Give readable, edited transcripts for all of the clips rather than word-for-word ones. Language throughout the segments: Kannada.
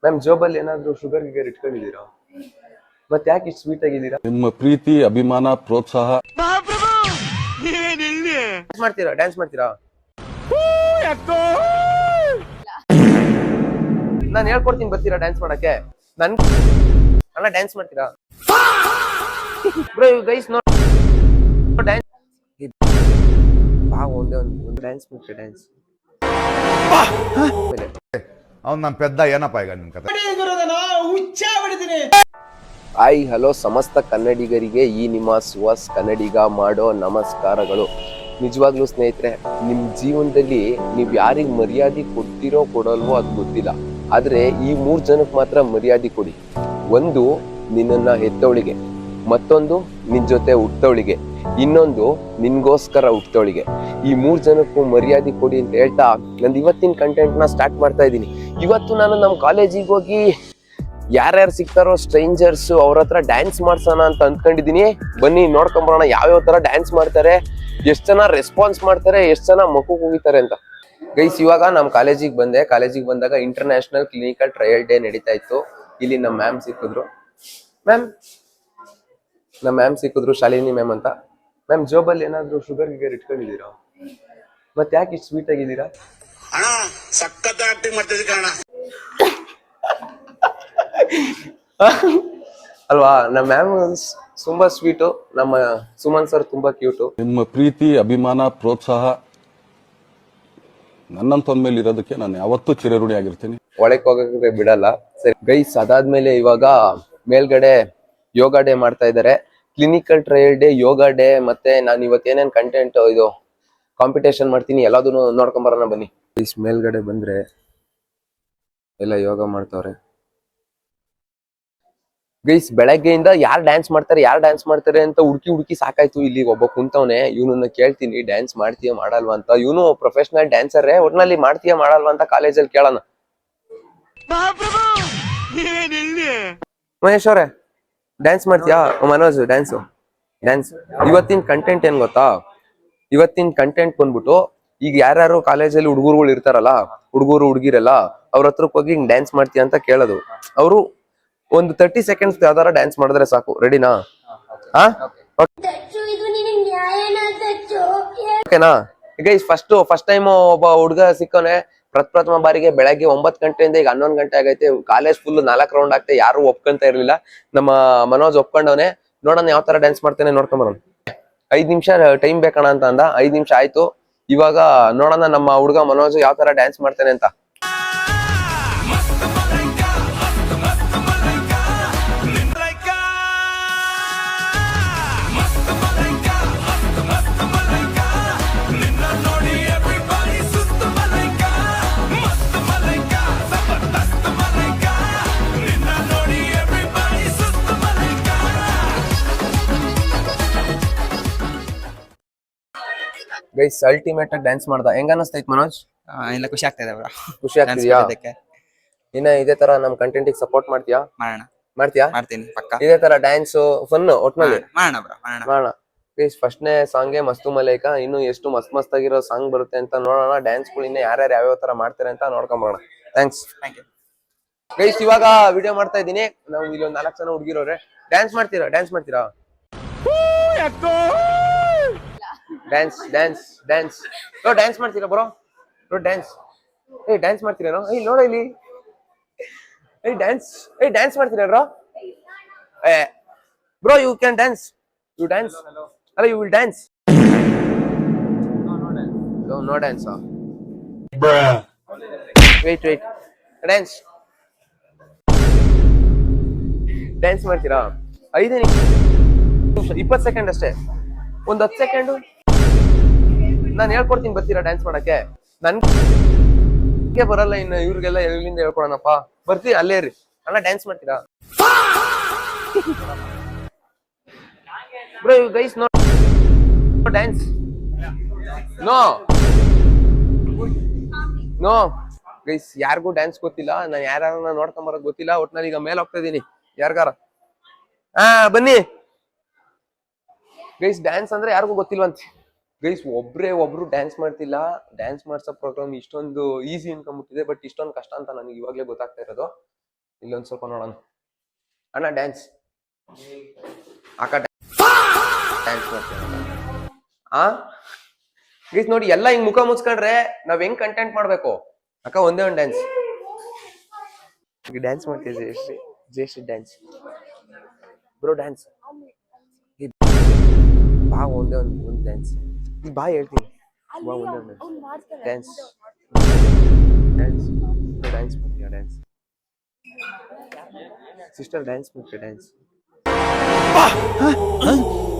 ಮ್ಯಾಮ್ ಜೋಬಲ್ಲಿ ಏನಾದ್ರು ಶುಗರ್ ಗಿಗರ್ ಇಟ್ಕೊಂಡಿದ್ದೀರಾ? ಮತ್ತೆ ಯಾಕೆ ಇಷ್ಟು ಸ್ವೀಟ್ ಆಗಿದ್ದೀರಾ? ನಿಮ್ಮ ಪ್ರೀತಿ ಅಭಿಮಾನ ಪ್ರೋತ್ಸಾಹ ಡ್ಯಾನ್ಸ್ ಮಾಡ್ತೀರಾ? ನಾನು ಹೇಳ್ಕೊಡ್ತೀನಿ, ಬರ್ತೀರಾ ಡ್ಯಾನ್ಸ್ ಮಾಡಕ್ಕೆ? ನನ್ ಅಣ್ಣ ಡ್ಯಾನ್ಸ್ ಮಾಡ್ತೀರಾ bro? You guys know dance. ಒಂದೇ ಒಂದು ಡ್ಯಾನ್ಸ್ ಮಾಡ್ತೀರಾ? ಡ್ಯಾನ್ಸ್ ಅವ್ನು ನಮ್ಮ ಪೆದ್ದ ಏನಪ್ಪ ಈಗ ನಿನ್ ಕತೆ? ಹಾಯ್ ಹಲೋ ಸಮಸ್ತ ಕನ್ನಡಿಗರಿಗೆ ಈ ನಿಮ್ಮ ಸುವಾಸ್ ಕನ್ನಡಿಗ ಮಾಡೋ ನಮಸ್ಕಾರಗಳು. ನಿಜವಾಗ್ಲೂ ಸ್ನೇಹಿತರೆ, ನಿಮ್ ಜೀವನದಲ್ಲಿ ನೀವ್ ಯಾರಿಗ್ ಮರ್ಯಾದೆ ಕೊಡ್ತಿರೋ ಕೊಡಲ್ವೋ ಅದು ಗೊತ್ತಿಲ್ಲ, ಆದ್ರೆ ಈ 3 ಜನಕ್ಕೆ ಮಾತ್ರ ಮರ್ಯಾದೆ ಕೊಡಿ. ಒಂದು ನಿನ್ನನ್ನ ಹೆತ್ತವಳಿಗೆ, ಮತ್ತೊಂದು ನಿನ್ ಜೊತೆ ಹುಟ್ಟವಳಿಗೆ, ಇನ್ನೊಂದು ನಿನ್ಗೋಸ್ಕರ ಹುಟ್ಟವಳಿಗೆ. ಈ 3 ಜನಕ್ಕೂ ಮರ್ಯಾದೆ ಕೊಡಿ ಅಂತ ಹೇಳ್ತಾ ನಂದು ಇವತ್ತಿನ ಕಂಟೆಂಟ್ ನ ಸ್ಟಾರ್ಟ್ ಮಾಡ್ತಾ ಇದ್ದೀನಿ. ಇವತ್ತು ನಾನು ನಮ್ಮ ಕಾಲೇಜಿಗೆ ಹೋಗಿ ಯಾರ್ಯಾರು ಸಿಗ್ತಾರೋ ಸ್ಟ್ರೇಂಜರ್ಸ್ ಅವ್ರ ಹತ್ರ ಡ್ಯಾನ್ಸ್ ಮಾಡ್ಸೋಣ ಅಂತ ಅಂದ್ಕೊಂಡಿದೀನಿ. ಬನ್ನಿ ನೋಡ್ಕೊಂಬರೋಣ ಯಾವ್ಯಾವ ತರ ಡ್ಯಾನ್ಸ್ ಮಾಡ್ತಾರೆ, ಎಷ್ಟ್ ಜನ ರೆಸ್ಪಾನ್ಸ್ ಮಾಡ್ತಾರೆ, ಎಷ್ಟ್ ಜನ ಮಕ್ಕಕ್ಕೆ ಹೋಗಿತಾರೆ ಅಂತ. ಗೈಸ್ ಇವಾಗ ನಮ್ಮ ಕಾಲೇಜಿಗೆ ಬಂದೆ. ಕಾಲೇಜಿಗೆ ಬಂದಾಗ ಇಂಟರ್ನ್ಯಾಷನಲ್ ಕ್ಲಿನಿಕಲ್ ಟ್ರಯಲ್ ಡೇ ನಡೀತಾ ಇತ್ತು. ಇಲ್ಲಿ ನಮ್ಮ ಮ್ಯಾಮ್ ಸಿಕ್ಕಿದ್ರು. ನಮ್ಮ ಮ್ಯಾಮ್ ಸಿಕ್ಕಿದ್ರು, ಶಾಲಿನಿ ಮ್ಯಾಮ್ ಅಂತ. ಮ್ಯಾಮ್ ಜೋಬಲ್ಲಿ ಏನಾದ್ರು ಶುಗರ್ ಗಿಗರ್ ಇಟ್ಕೊಂಡಿದ್ದೀರಾ? ಮತ್ತೆ ಯಾಕೆ ಇಷ್ಟು ಸ್ವೀಟ್ ಆಗಿದ್ದೀರಾ? ಅಲ್ವಾ? ನಮ್ಮ ಮ್ಯಾಮ್ ತುಂಬಾ ಸ್ವೀಟು, ನಮ್ಮ ಸುಮನ್ ಸರ್ ತುಂಬಾ ಕ್ಯೂಟು. ನಿಮ್ಮ ಪ್ರೀತಿ ಅಭಿಮಾನ ಪ್ರೋತ್ಸಾಹ ನನ್ನಂತ ಮೇಲೆ ಇರೋದಕ್ಕೆ ನಾನು ಯಾವತ್ತೂ ಚಿರಋಣಿ ಆಗಿರ್ತೀನಿ. ಒಳಕ್ ಹೋಗಕ್ಕೆ ಬಿಡಲ್ಲ. ಸರಿ ಗೈಸ್, ಅದಾದ್ಮೇಲೆ ಇವಾಗ ಮೇಲ್ಗಡೆ ಯೋಗ ಡೇ ಮಾಡ್ತಾ ಇದ್ದಾರೆ. ಕ್ಲಿನಿಕಲ್ ಟ್ರಯಲ್ ಡೇ, ಯೋಗ ಡೇ, ಮತ್ತೆ ನಾನು ಇವತ್ತು ಏನೇನ್ ಕಂಟೆಂಟ್ ಇದು ಕಾಂಪಿಟೇಷನ್ ಮಾಡ್ತೀನಿ ಎಲ್ಲದನ್ನು ನೋಡ್ಕೊಂಬರೋಣ ಬನ್ನಿ. ಗೈಸ್ ಮೇಲ್ಗಡೆ ಬಂದ್ರೆ ಎಲ್ಲ ಯೋಗ ಮಾಡ್ತಾವ್ರೆ. ಗೈಸ್ ಬೆಳಗ್ಗೆಯಿಂದ ಯಾರು ಡ್ಯಾನ್ಸ್ ಮಾಡ್ತಾರೆ ಅಂತ ಹುಡುಕಿ ಸಾಕಾಯ್ತು. ಇಲ್ಲಿ ಒಬ್ಬ ಕುಂತವನೆ, ಇವನನ್ನ ಕೇಳ್ತೀನಿ ಡ್ಯಾನ್ಸ್ ಮಾಡ್ತೀಯ ಮಾಡಲ್ವಾ ಅಂತ. ಇವನು ಪ್ರೊಫೆಷನಲ್ ಡ್ಯಾನ್ಸರೇ, ಒಟ್ನಲ್ಲಿ ಮಾಡ್ತೀಯ ಮಾಡಲ್ವಾ ಅಂತ ಕಾಲೇಜಲ್ಲಿ ಕೇಳೋಣ. ಮಹೇಶ್ ಅವ್ರೆ ಡ್ಯಾನ್ಸ್ ಮಾಡ್ತೀಯಾ? ಮನೋಜ್ ಡ್ಯಾನ್ಸ್ ಇವತ್ತಿನ ಕಂಟೆಂಟ್ ಏನ್ ಗೊತ್ತಾ? ಇವತ್ತಿನ ಕಂಟೆಂಟ್ ಬಂದ್ಬಿಟ್ಟು, ಈಗ ಯಾರ್ಯಾರು ಕಾಲೇಜಲ್ಲಿ ಹುಡುಗರುಗಳು ಇರ್ತಾರಲ್ಲ, ಹುಡುಗರು ಹುಡುಗಿರಲ್ಲ, ಅವ್ರ ಹತ್ರಕ್ಕೆ ಹೋಗಿ ಹಿಂಗ್ ಡ್ಯಾನ್ಸ್ ಮಾಡ್ತೀಯ ಅಂತ ಕೇಳೋದು. ಅವರು ಒಂದು 30 ಸೆಕೆಂಡ್ಸ್ ಯಾವ್ದಾರ ಡ್ಯಾನ್ಸ್ ಮಾಡಿದ್ರೆ ಸಾಕು. ರೆಡಿನಾ? ಓಕೆನಾ? ಗೈಸ್ ಫಸ್ಟ್ ಟೈಮ್ ಒಬ್ಬ ಹುಡುಗ ಸಿಕ್ಕವನೆ. ಪ್ರಥಮ ಬಾರಿಗೆ ಬೆಳಗ್ಗೆ 9 ಗಂಟೆಯಿಂದ ಈಗ 11 ಗಂಟೆ ಆಗೈತೆ. ಕಾಲೇಜ್ ಫುಲ್ 4 ರೌಂಡ್ ಆಗ್ತೇ, ಯಾರು ಒಪ್ಕೊಂತ ಇರ್ಲಿಲ್ಲ. ನಮ್ಮ ಮನೋಜ್ ಒಪ್ಕೊಂಡವನೆ. ನೋಡೋಣ ಯಾವ ತರ ಡ್ಯಾನ್ಸ್ ಮಾಡ್ತೇನೆ, ನೋಡ್ಕೊಂಬರೋಣ. 5 ನಿಮಿಷ ಟೈಮ್ ಬೇಕಣ ಅಂತ ಅಂದ. 5 ನಿಮಿಷ ಆಯ್ತು. ಇವಾಗ ನೋಡೋಣ ನಮ್ಮ ಹುಡುಗ ಮನೋಜ್ ಯಾವ ತರ ಡ್ಯಾನ್ಸ್ ಮಾಡ್ತೇನೆ ಅಂತ. ಗೈಸ್ ಅಲ್ಟಿಮೇಟ್ ಆಗಿ ಡ್ಯಾನ್ಸ್ ಮಾಡ್ದ. ಹೆಂಗ ಅನಿಸ್ತೈತ್ ಮನೋಜ್? ಇಲ್ಲ, ಖುಷಿ ಆಗ್ತಾ ಇದೆ. ಖುಷಿ ಆಗ್ತಿದ್ಯಾ? ಇನ್ನ ಇದೇ ತರ ನಮ್ ಕಂಟೆಂಟ್ ಸಪೋರ್ಟ್ ಮಾಡ್ತೀಯಾ? ಮಾಡ್ತೀನಿ ಪಕ್ಕ. ಇದೇ ತರ ಡ್ಯಾನ್ಸ್ ಫನ್ ಒಟ್ನಲ್ಲಿ ಮಾಡೋಣ. ಪ್ಲೀಸ್ ಫಸ್ಟ್ನೇ ಸಾಂಗ್ಗೆ ಮಸ್ತು ಮಲೈಕ. ಇನ್ನು ಎಷ್ಟು ಮಸ್ತ್ ಆಗಿರೋ ಸಾಂಗ್ ಬರುತ್ತೆ ಅಂತ ನೋಡೋಣ. ಡ್ಯಾನ್ಸ್ ಗಳು ಇನ್ನ ಯಾರ್ಯಾರು ಯಾವ್ಯಾವ ತರ ಮಾಡ್ತಾರೆ ಅಂತ ನೋಡ್ಕೊಂಬರೋಣ. ಥ್ಯಾಂಕ್ಸ್. ಗೈಸ್ ಇವಾಗ ವಿಡಿಯೋ ಮಾಡ್ತಾ ಇದ್ದೀನಿ. ನಾವು ಇಲ್ಲಿ ಒಂದು 4 ಜನ ಹುಡುಗಿರೋರೆ. ಡ್ಯಾನ್ಸ್ ಮಾಡ್ತೀರಾ? ಡ್ಯಾನ್ಸ್ ಮಾಡ್ತೀರಾ ಬ್ರೋ? ಡ್ಯಾನ್ಸ್ ಮಾಡ್ತೀರೇನೋ? ನೋಡ ಇಲ್ಲಿ. ಡ್ಯಾನ್ಸ್ ಮಾಡ್ತೀರಾ bro? You can dance. You dance ಅಲ್ಲ, you will dance. No dance. Wait dance ಮಾಡ್ತೀರಾ? 5 ನಿಮಿಷ 20 ಸೆಕೆಂಡ್ ಅಷ್ಟೇ. ಒಂದು 10 ಸೆಕೆಂಡು ನಾನು ಹೇಳ್ಕೊಡ್ತೀನಿ, ಬರ್ತೀರಾ ಡ್ಯಾನ್ಸ್ ಮಾಡಕ್ಕೆ? ನನ್ಗೆ ಬರಲ್ಲ, ಇನ್ನು ಇವ್ರಿಗೆಲ್ಲ ಎಲ್ಲಿಂದ ಹೇಳ್ಕೊಡೋಣಪ್ಪ. ಬರ್ತೀವಿ, ಅಲ್ಲೇ ಇರಿ. ಅಣ್ಣ ಡ್ಯಾನ್ಸ್ ಮಾಡ್ತೀರಾ bro? You guys know dance. No guys, ಯಾರಿಗೂ ಡ್ಯಾನ್ಸ್ ಗೊತ್ತಿಲ್ಲ. ನಾನು ಯಾರನ್ನ ನೋಡ್ಕೊಂಬರೋದು ಗೊತ್ತಿಲ್ಲ. ಒಟ್ನಲ್ಲಿ ಈಗ ಮೇಲೆ ಹೋಗ್ತಾ ಇದೀನಿ. ಯಾರಿಗಾರ ಬನ್ನಿ ಗೈಸ್. ಡ್ಯಾನ್ಸ್ ಅಂದ್ರೆ ಯಾರಿಗೂ ಗೊತ್ತಿಲ್ವಂತೆ. ಗೈಸ್ ಒಬ್ರು ಡ್ಯಾನ್ಸ್ ಮಾಡ್ತಿಲ್ಲ. ಡ್ಯಾನ್ಸ್ ಮಾಡ್ಸೋ ಪ್ರೋಗ್ರಾಮ್ ಇಷ್ಟೊಂದು ಈಸಿ ಅನ್ಕೊಂಡ್ಬಿಟ್ಟಿದೆ, ಬಟ್ ಇಷ್ಟೊಂದು ಕಷ್ಟ ಅಂತ ನನಗೆ ಇವಾಗ್ಲೇ ಗೊತ್ತಾಗ್ತಾ ಇರೋದು. ಇಲ್ಲೊಂದ್ ಸ್ವಲ್ಪ ನೋಡೋಣ. ಅಣ್ಣ ಡ್ಯಾನ್ಸ್ ಅಕ್ಕ ಡ್ಯಾನ್ಸ್ ಮಾಡ್ತೀನಿ ಆ ಗೈಸ್ ನೋಡಿ, ಎಲ್ಲ ಹಿಂಗ್ ಮುಖ ಮುಚ್ಕೊಂಡ್ರೆ ನಾವ್ ಹೆಂಗ್ ಕಂಟೆಂಟ್ ಮಾಡ್ಬೇಕು? ಅಕ್ಕ ಒಂದೇ ಒಂದು ಡ್ಯಾನ್ಸ್ ಡ್ಯಾನ್ಸ್ ಮಾಡ್ತೀವಿ. ಜಯಶ್ರೀ ಡ್ಯಾನ್ಸ್ ಬ್ರೋ, ಡ್ಯಾನ್ಸ್ ಬಾ, ಒಂದೇ ಒಂದು ಡ್ಯಾನ್ಸ್ ಬಾ, ಹೇಳ್ತೀನಿ ಬಾ, ಒಂದೇ ಒಂದು ಡ್ಯಾನ್ಸ್ ಡ್ಯಾನ್ಸ್ ಡ್ಯಾನ್ಸ್ ಮಾಡ್ತೀಯ? ಡ್ಯಾನ್ಸ್ ಸಿಸ್ಟರ್ ಡ್ಯಾನ್ಸ್ ಮಾಡ್ತೀಯ? ಡ್ಯಾನ್ಸ್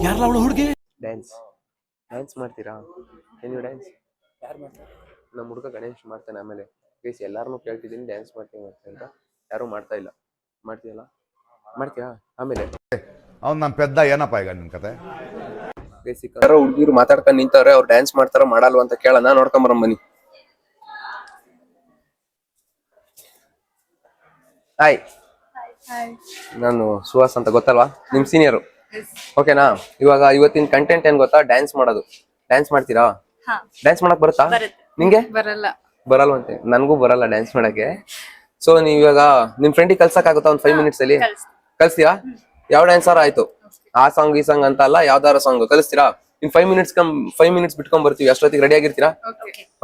ಯಾರಲ್ಲ ಅವಳು ಹುಡುಗಿ? ಡ್ಯಾನ್ಸ್ ಮಾಡ್ತೀರಾ? ನೀವು ಡ್ಯಾನ್ಸ್ ಯಾರು ಮಾಡ್ತಾರೆ? ನಮ್ಮ ಹುಡುಗ ಗಣೇಶ್ ಮಾಡ್ತಾನೆ. ಆಮೇಲೆ ಗೈಸ್ ಎಲ್ಲಾರನ್ನೂ ಕೇಳ್ತಿದ್ದೀನಿ ಡ್ಯಾನ್ಸ್ ಮಾಡ್ತೀನಿ ಅಂತ, ಯಾರು ಮಾಡ್ತಾ ಇಲ್ಲ. ಮಾಡ್ತೀಯಲ್ಲ? ಮಾಡ್ತೀಯಾ? ಆಮೇಲೆ ಅವ್ನು ನಮ್ಮ ಪೆದ್ದ, ಏನಪ್ಪ ಈಗ ನಿನ್ ಕತೆ? ಯಾರೋ ಹುಡುಗಿರು ಮಾತಾಡ್ಕೊಂಡು ನಿಂತವ್ರೆ, ಅವ್ರು ಡ್ಯಾನ್ಸ್ ಮಾಡ್ತಾರ ಮಾಡಲ್ವ ಅಂತ ಕೇಳೋಣ, ನೋಡ್ಕೊಂಬರಂ ಬನ್ನಿ. ಹಾಯ್, ನಾನು ಸುಹಾಸ್ ಅಂತ, ಗೊತ್ತಲ್ವಾ? ನಿಮ್ ಸೀನಿಯರು, ಓಕೆನಾ? ಇವಾಗ ಇವತ್ತಿನ ಕಂಟೆಂಟ್ ಏನ್ ಗೊತ್ತಾ? ಡ್ಯಾನ್ಸ್ ಮಾಡೋದು. ಡ್ಯಾನ್ಸ್ ಮಾಡ್ತೀರಾ? ಡ್ಯಾನ್ಸ್ ಮಾಡಕ್ ಬರುತ್ತಾ ನಿಂಗೆ? ಬರಲ್ವಂತೆ. ನನ್ಗೂ ಬರಲ್ಲ ಡ್ಯಾನ್ಸ್ ಮಾಡಕ್ಕೆ. ಸೊ ನೀವ್ ಇವಾಗ ನಿಮ್ ಫ್ರೆಂಡಿಗೆ ಕಲ್ಸಕ್ ಆಗುತ್ತಾ ಒಂದ್ 5 minutes ಅಲ್ಲಿ? ಕಲ್ಸ್ತೀರಾ? ಯಾವ ಡ್ಯಾನ್ಸರ್ ಆಯ್ತು, ಆ ಸಾಂಗ್ ಈ ಸಾಂಗ್ ಅಂತ ಅಲ್ಲ, ಯಾವ್ದಾರ ಸಾಂಗ್ ಕಲಿಸ್ತೀರಾ? ಇನ್ 5 minutes ಬಿಟ್ಕೊಂಡ್ ಬರ್ತೀವಿ. ಅಷ್ಟೊತ್ತಿಗೆ ರೆಡಿ ಆಗಿರ್ತೀರಾ?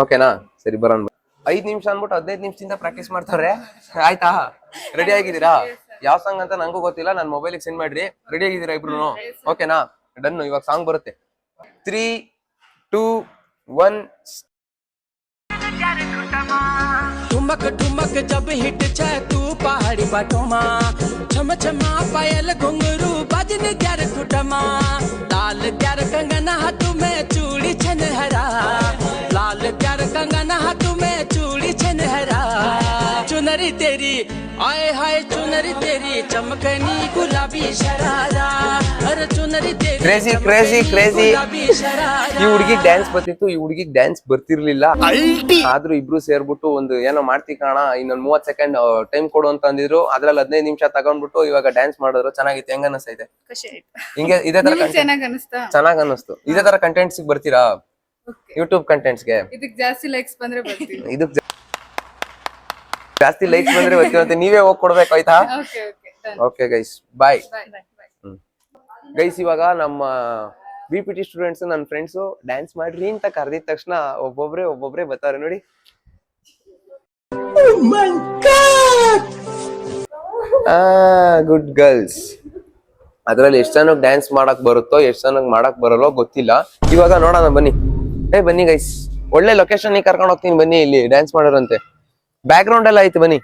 ಓಕೆನಾ? ಸರಿ, ಬರೋಣ. 5 ನಿಮಿಷ ಅನ್ಬಿಟ್ಟು 15 ನಿಮಿಷದಿಂದ ಪ್ರಾಕ್ಟೀಸ್ ಮಾಡ್ತಾವ್ರೆ. ಆಯ್ತಾ? ರೆಡಿ ಆಗಿದ್ದೀರಾ? ಯಾವ ಸಾಂಗ್ ಅಂತ ನಂಗೂ ಗೊತ್ತಿಲ್ಲ, ನನ್ ಮೊಬೈಲ್ ಸೆಂಡ್ ಮಾಡ್ರಿ. ರೆಡಿ ಆಗಿದ್ದೀರಾ ಇಬ್ರು? ಓಕೆನಾ? ಡನ್. ಇವಾಗ ಸಾಂಗ್ ಬರುತ್ತೆ. 3, 2, 1. ठुमक ठुमक जब हिट छे तू पहाड़ी बाटोमा, छम छमा पायल घुंघरू बजन ग्यार खुटमा, लाल ग्यार कंगन हाथ में चूड़ी छनहरा, लाल ग्यार कंगन हाथ में चूड़ी छनहरा, चुनरी तेरी आए हाय चुनरी तेरी चमकनी गुलाबी शरारा, अरे चुनरी तेरी ಕ್ರೇಜಿ ಈ ಹುಡುಗಿಗೆ ಡ್ಯಾನ್ಸ್ ಬರ್ತಿತ್ತು, ಈ ಹುಡುಗಿಗೆ ಡ್ಯಾನ್ಸ್ ಬರ್ತಿರ್ಲಿಲ್ಲ. ಆದ್ರೂ ಇಬ್ರು ಸೇರ್ಬಿಟ್ಟು ಒಂದು ಏನೋ ಮಾಡ್ತಿ ಕಾಣ, ಇನ್ನೊಂದ್ 30 ಸೆಕೆಂಡ್ ಟೈಮ್ ಕೊಡು ಅಂತ ಅಂದಿದ್ರು. ಅದ್ರಲ್ಲಿ 15 ನಿಮಿಷ ತಗೊಂಡ್ಬಿಟ್ಟು ಇವಾಗ ಡ್ಯಾನ್ಸ್ ಮಾಡಿದ್ರು. ಚೆನ್ನಾಗಿತ್ತು. ಹೆಂಗ ಅನಿಸ್ತೈತೆ? ಹಿಂಗೆ ಇದೇ ತರ ಚೆನ್ನಾಗ್ ಅನ್ನಿಸ್ತು. ಇದೇ ತರ ಕಂಟೆಂಟ್ಸ್ ಬರ್ತೀರಾ ಯೂಟ್ಯೂಬ್ ಕಂಟೆಂಟ್ಸ್ಗೆ? ಇದಕ್ಕೆ ಜಾಸ್ತಿ ಲೈಕ್ಸ್ ಬಂದ್ರೆ ಬರ್ತೀವಿ. ಇದಕ್ ಜಾಸ್ತಿ ಲೈಕ್ಸ್ ಬಂದ್ರೆ ಬರ್ತೀವಿ. ನೀವೇ ಹೋಗಿ ಕೊಡ್ಬೇಕು, ಆಯ್ತಾ? ಓಕೆ ಗೈಸ್, ಬಾಯ್. ಗೈಸ್ ಇವಾಗ ನಮ್ಮ BPT ಸ್ಟೂಡೆಂಟ್ಸ್, ನನ್ನ ಫ್ರೆಂಡ್ಸ್ ಡ್ಯಾನ್ಸ್ ಮಾಡ್ರಿ ಅಂತ ಕರೆದಿದ ತಕ್ಷಣ ಒಬ್ಬೊಬ್ರೆ ಬರ್ತಾರೆ ನೋಡಿ. Good girls. ಅದ್ರಲ್ಲಿ ಎಷ್ಟ್ ಜನಕ್ಕೆ ಡ್ಯಾನ್ಸ್ ಮಾಡಕ್ ಬರುತ್ತೋ, ಎಷ್ಟ್ ಜನಕ್ಕೆ ಮಾಡಕ್ ಬರಲ್ಲೋ ಗೊತ್ತಿಲ್ಲ. ಇವಾಗ ನೋಡೋಣ ಬನ್ನಿ. ಬನ್ನಿ ಗೈಸ್, ಒಳ್ಳೆ ಲೊಕೇಶನ್ ಕರ್ಕೊಂಡು ಹೋಗ್ತೀನಿ ಬನ್ನಿ. ಇಲ್ಲಿ ಡ್ಯಾನ್ಸ್ ಮಾಡೋರಂತೆ, ಬ್ಯಾಕ್ ಗ್ರೌಂಡ್ ಎಲ್ಲ ಐತಿ. ಬನ್ನಿ.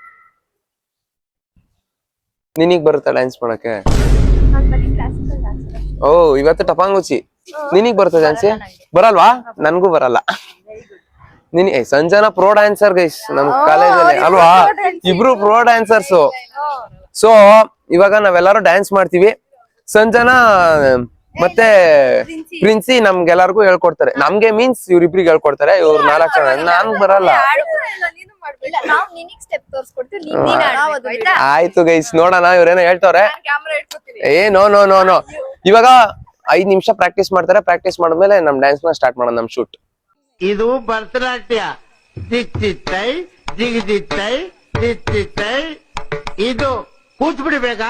ನಿನಗ್ ಬರುತ್ತಾ ಡ್ಯಾನ್ಸ್ ಮಾಡಕ್ಕೆ? ಓ, ಇವತ್ತು ಟಪಾಂಗುಚಿ. ನಿನಗ್ ಬರುತ್ತೆ ಡ್ಯಾನ್ಸ್? ಬರಲ್ವಾ? ನನ್ಗೂ ಬರಲ್ಲ. ಸಂಜನಾ ಪ್ರೋ ಡ್ಯಾನ್ಸರ್ ಗೈಸ್ ನಮ್ ಕಾಲೇಜಲ್ಲಿ, ಅಲ್ವಾ? ಇಬ್ರು ಪ್ರೋ ಡ್ಯಾನ್ಸರ್ಸ್. ಸೊ ಇವಾಗ ನಾವೆಲ್ಲರೂ ಡ್ಯಾನ್ಸ್ ಮಾಡ್ತೀವಿ. ಸಂಜನಾ ಮತ್ತೆ ಪ್ರಿನ್ಸಿ ನಮ್ಗೆಲ್ಲರಿಗೂ ಹೇಳ್ಕೊಡ್ತಾರೆ. ನಮ್ಗೆ ಮೀನ್ಸ್ ಇವ್ರಿಬ್ರಿಗೆ ಹೇಳ್ಕೊಡ್ತಾರೆ. ಇವ್ರು 4 ಜನ. ನಾನ್ ಬರಲ್ಲ. ಆಯ್ತು ಗೈಸ್, ನೋಡೋಣ ಇವ್ರೇನೋ ಹೇಳ್ತವ್ರೆ. No no no no. ಇವಾಗ 5 ನಿಮಿಷ ಪ್ರಾಕ್ಟೀಸ್ ಮಾಡ್ತಾರೆ. ಪ್ರಾಕ್ಟೀಸ್ ಮಾಡಿದ್ಮೇಲೆ ನಮ್ ಡ್ಯಾನ್ಸ್ ನ ಸ್ಟಾರ್ಟ್ ಮಾಡೋಣ, ನಮ್ ಶೂಟ್. ಇದು ಭರತನಾಟ್ಯ. ಚಿಚ್ಚಿತ್ತೈ ಜಿಗಿದಿತ್ತೈ ಚಿಚ್ಚಿತ್ತೈ. ಇದು ಕೂತ್ಬಿಡಿ ಬೇಗ.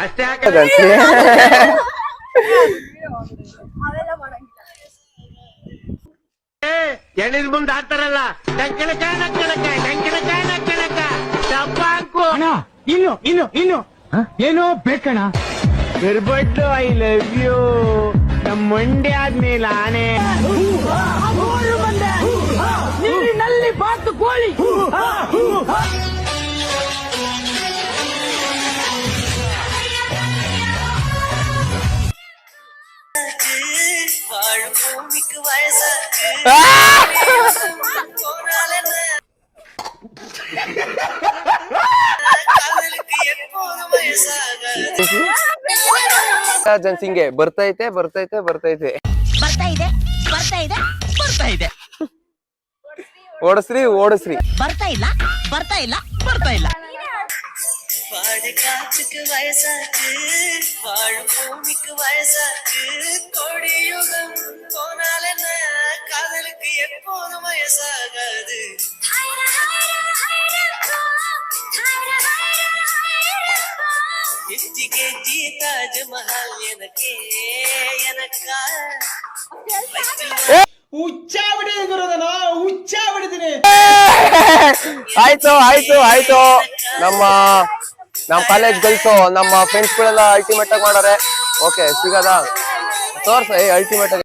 ಅಷ್ಟೇ ಎಣಿದ ಮುಂದೆ ಆಡ್ತಾರಲ್ಲ, ಟಂಕಣಕ ನಕ್ಕಣಕ ಟಂಕಣಕ ನಕ್ಕಣಕ ಟಪಾಂಕು. ಇನ್ನು ಏನೋ ಬೇಕಣ. ಬಿರ್ಬಟ್ಟು ಐ ಲವ್ ಯು. ನಮ್ಮ ಮಂಡ್ಯ ಆದ್ಮೇಲೆ ಆನೆ ನೀರಿನಲ್ಲಿ ಬಾತು ಕೋಳಿ. ಜನ್ಸಿಂಗೆ ಬರ್ತೈತೆ. ಓಡಿಸ್ರಿ. ಬರ್ತಾ ಇಲ್ಲ மழை காற்றுக்கு வயசாச்சு வாழும் பூமிக்கு வயசாச்சு கோடியுகம் போனால் என்ன காதலுக்கு எப்போதும் வயசாகாது இத்திகே ஜி தாஜ்மஹால் எனக்கே எனக்கா ಹುಚ್ಚ ಬಿಡಿದೆ ಗುರುದನ ಹುಚ್ಚ ಬಿಡಿದೀನಿ ಆಯ್ತು ಆಯ್ತು ಆಯ್ತು ನಮ್ಮ ಕಾಲೇಜ್ ಗರ್ಲ್ಸು ನಮ್ಮ ಫ್ರೆಂಡ್ಸ್ ಗಳೆಲ್ಲ ಅಲ್ಟಿಮೇಟ್ ಆಗಿ ಮಾಡಾರೆ. ಓಕೆ ಸಿಗದಾ ತೋರ್ಸ ಅಲ್ಟಿಮೇಟ್ ಆಗಿ